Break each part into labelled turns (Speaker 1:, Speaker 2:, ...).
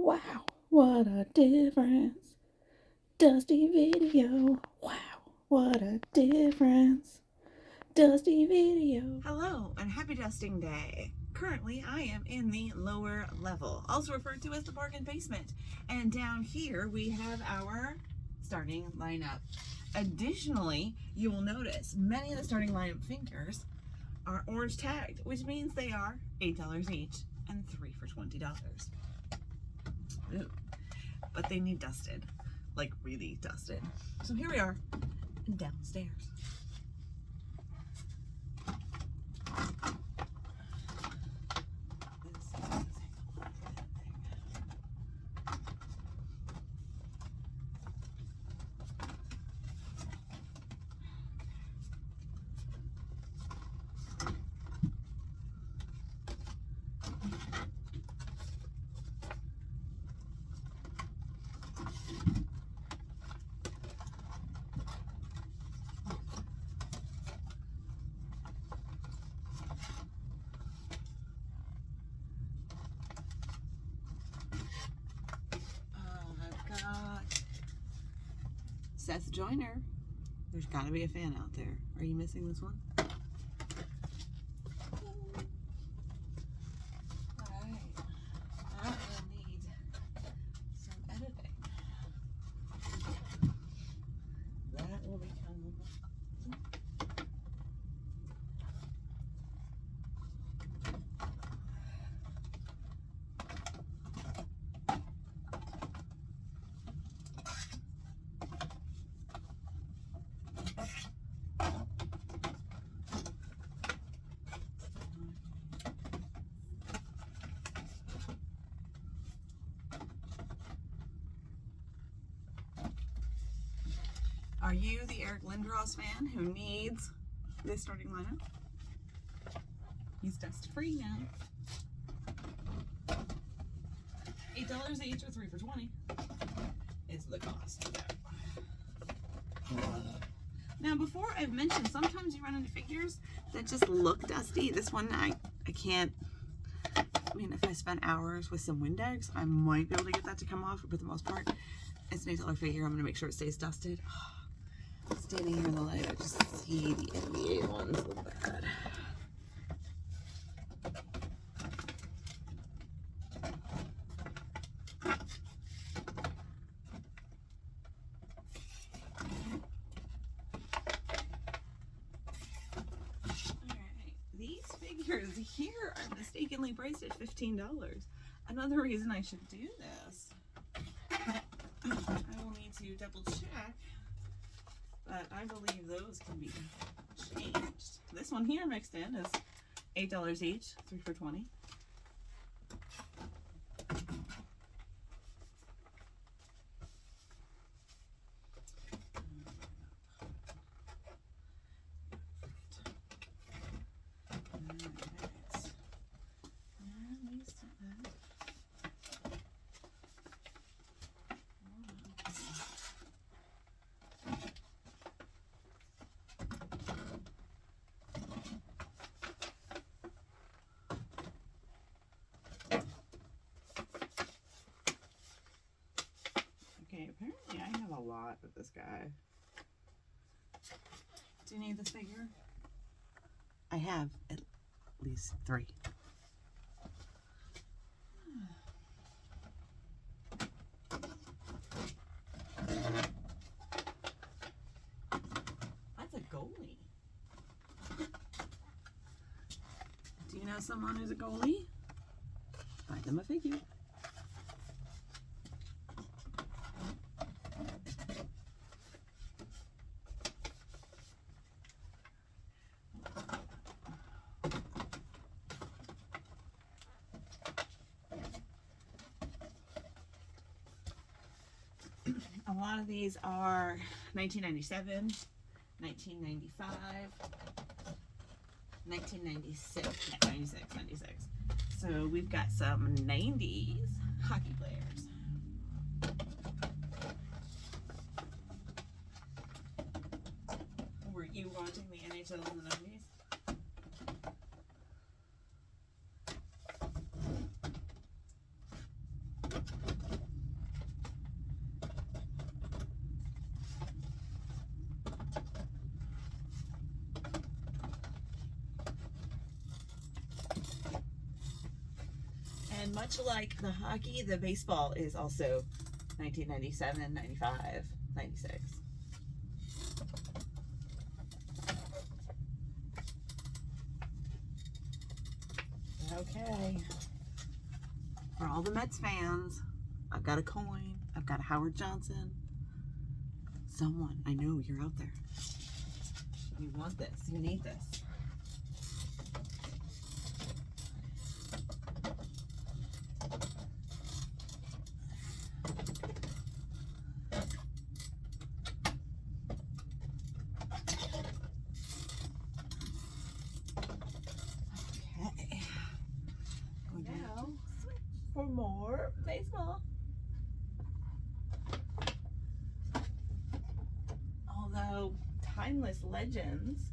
Speaker 1: Wow, what a difference. Dusty video. Wow, what a difference. Dusty video.
Speaker 2: Hello and happy dusting day. Currently, I am in the lower level, also referred to as the bargain basement. And down here, we have our starting lineup. Additionally, you will notice many of the starting lineup fingers are orange tagged, which means they are $8 each and 3 for $20. Ooh. But they need dusted, like really dusted. So here we are downstairs. Seth Joyner. There's got to be a fan out there. Are you missing this one? Alright. I will need some editing. That will become... Are you the Eric Lindros fan who needs this starting lineup? He's dust free now. $8 each or 3 for $20 is the cost. Now before I've mentioned, sometimes you run into figures that just look dusty. This one I can't, I mean, if I spent hours with some Windex, I might be able to get that to come off, but for the most part, it's an $8 figure. I'm gonna make sure it stays dusted. Standing here in the light, I just see the NBA ones look bad. Alright, these figures here are mistakenly priced at $15. Another reason I should do this, I will need to double check, but I believe those can be changed. This one here mixed in is $8 each, 3 for $20. Okay, apparently I have a lot of this guy. Do you need this figure? I have at least 3. That's a goalie. Do you know someone who's a goalie? Buy them a figure. A lot of these are 1997, 1995, 1996, 96. So we've got some 90s hockey players. Were you watching the NHL in the 90s? much like the hockey, the baseball is also 1997, 95, 96. Okay. For all the Mets fans, I've got a coin. I've got a Howard Johnson. Someone, I know you're out there. You want this. You need this. Okay. Now, switch for more baseball. Although timeless legends,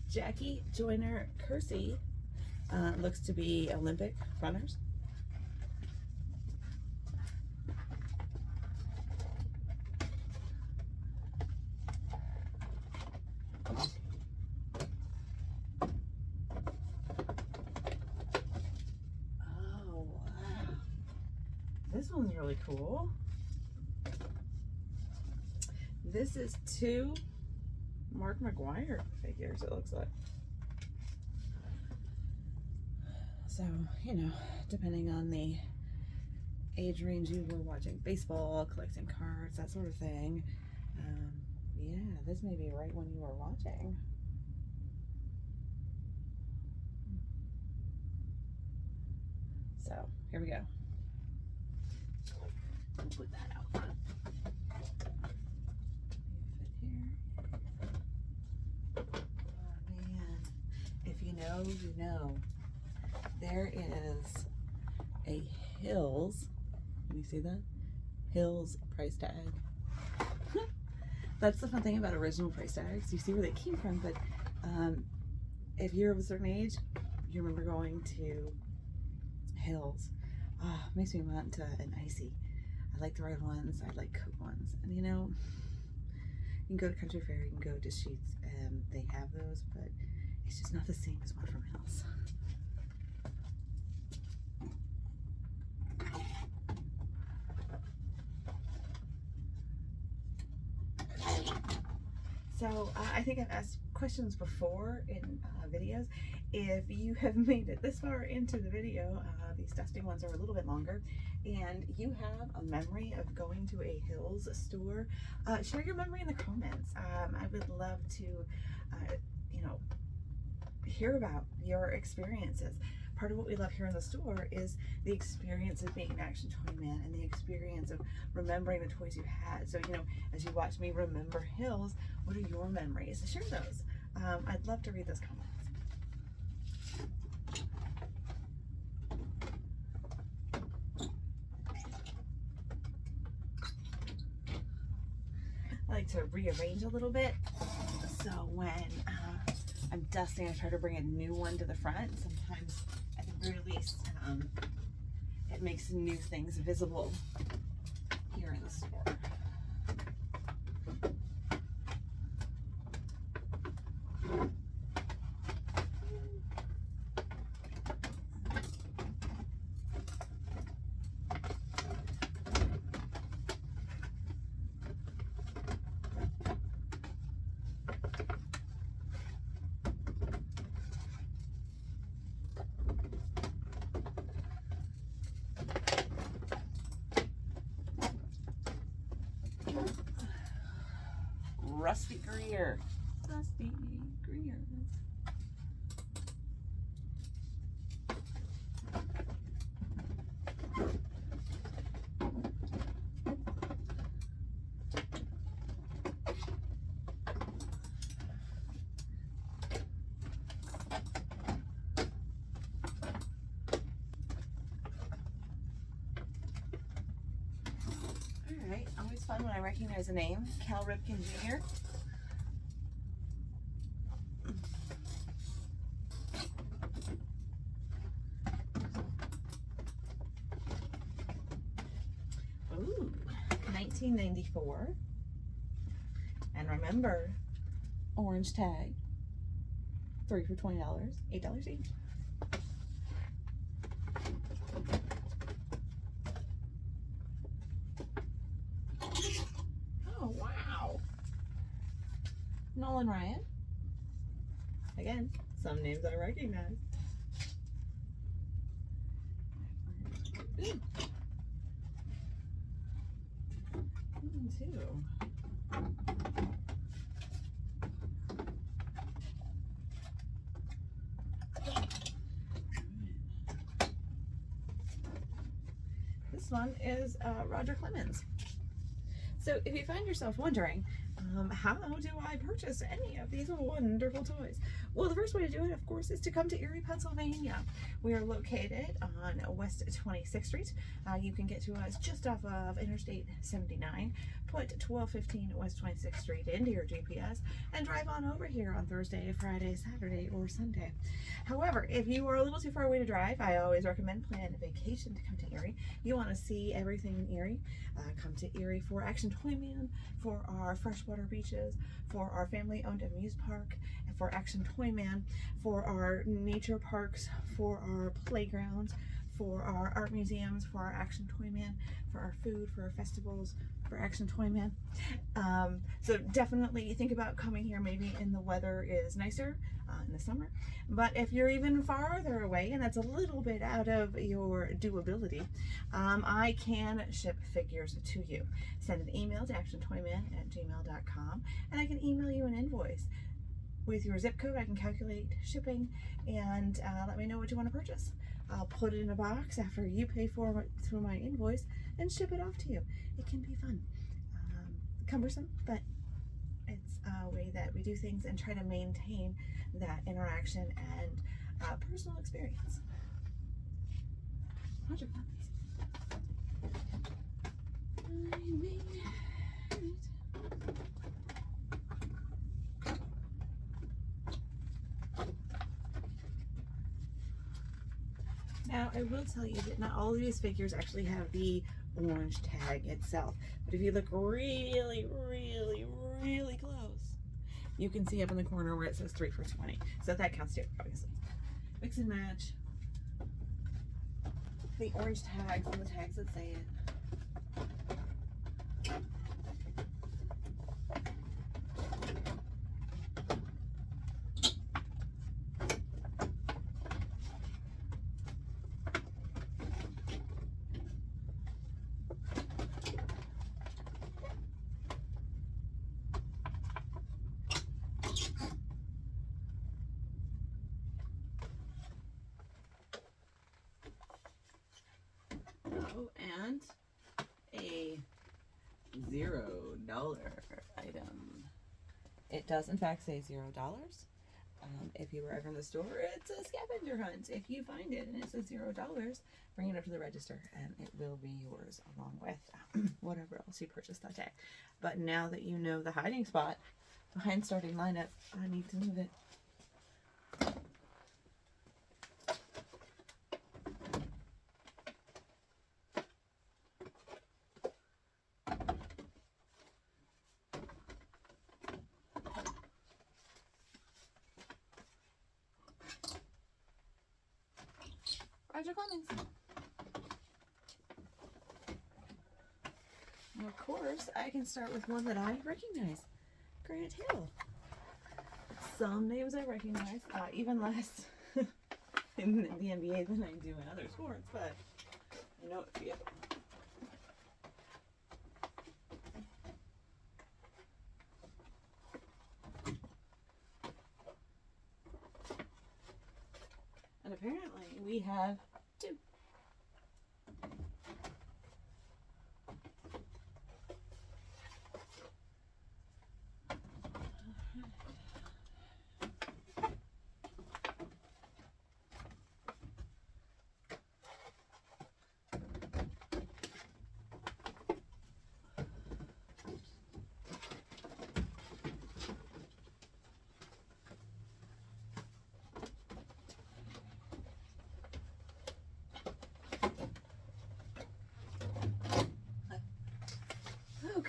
Speaker 2: Jackie Joyner Kersey looks to be Olympic runners. Oh, wow. This one's really cool. This is 2 Mark McGuire figures, it looks like. So, you know, depending on the age range you were watching baseball, collecting cards, that sort of thing. Yeah, this may be right when you were watching. So, here we go. We'll put that out front. Oh man, if you know, you know. There is a Hills, can you see that? Hills price tag. That's the fun thing about original price tags. You see where they came from, but if you're of a certain age, you remember going to Hills. Makes me want an icy. I like the red ones, I like Coke ones. And you know, you can go to Country Fair, you can go to Sheets, and they have those, but it's just not the same as one from Hills. So I think I've asked questions before in videos. If you have made it this far into the video, these dusty ones are a little bit longer, and you have a memory of going to a Hills store, share your memory in the comments. I would love to, you know, hear about your experiences. Part of what we love here in the store is the experience of being an Actiontoyman and the experience of remembering the toys you had. So, you know, as you watch me remember Hills, what are your memories? Share those. I'd love to read those comments. I like to rearrange a little bit. So when I'm dusting, I try to bring a new one to the front. Sometimes at the very least, it makes new things visible here in the store. Rusty Greer. Rusty Greer. Alright, always fun when I recognize a name. Cal Ripken Jr. Ooh, 1994. And remember, orange tag. 3 for $20, $8 each. Nolan Ryan. Again, some names I recognize. Ooh. Two. This one is Roger Clemens. So if you find yourself wondering, how do I purchase any of these wonderful toys? Well, the first way to do it, of course, is to come to Erie, Pennsylvania. We are located on West 26th Street. You can get to us just off of Interstate 79. Put 1215 West 26th Street into your GPS and drive on over here on Thursday, Friday, Saturday, or Sunday. However, if you are a little too far away to drive, I always recommend plan a vacation to come to Erie. You want to see everything in Erie. Come to Erie for Actiontoyman, for our freshwater beaches, for our family-owned amuse park, and for Actiontoyman, for our nature parks, for our playgrounds, for our art museums, for our Actiontoyman, for our food, for our festivals, for Actiontoyman. So definitely think about coming here maybe when the weather is nicer in the summer. But if you're even farther away and that's a little bit out of your doability, I can ship figures to you. Send an email to actiontoyman@gmail.com and I can email you an invoice. With your zip code, I can calculate shipping and let me know what you want to purchase. I'll put it in a box after you pay for it through my invoice and ship it off to you. It can be fun. Cumbersome, but it's a way that we do things and try to maintain that interaction and personal experience. 100 puppies. Now, I will tell you that not all of these figures actually have the orange tag itself, but if you look really, really, really close, you can see up in the corner where it says 3 for $20. So that counts too, obviously. Mix and match the orange tags and the tags that say it. Oh, and a $0 item. It does in fact say $0. If you were ever in the store, it's a scavenger hunt. If you find it and it says $0, bring it up to the register and it will be yours along with whatever else you purchased that day. But now that you know the hiding spot behind starting lineup, I need to move it. Roger Clemens. And of course, I can start with one that I recognize. Grant Hill. Some names I recognize, even less in the NBA than I do in other sports, but I know a few. And apparently we have two.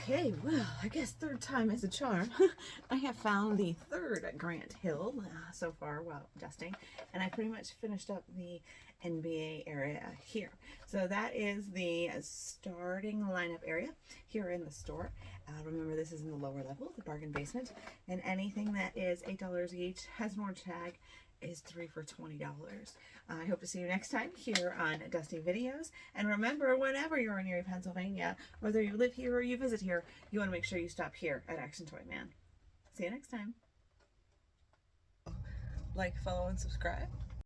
Speaker 2: Okay, well, I guess third time is a charm. I have found the third Grant Hill so far while dusting, and I pretty much finished up the NBA area here. So that is the starting lineup area here in the store. Remember, this is in the lower level, the bargain basement, and anything that is $8 each has an orange tag is 3 for $20. I hope to see you next time here on Dusty Videos. And remember, whenever you're in Erie, Pennsylvania, whether you live here or you visit here, you want to make sure you stop here at Actiontoyman. See you next time. Like, follow, and subscribe.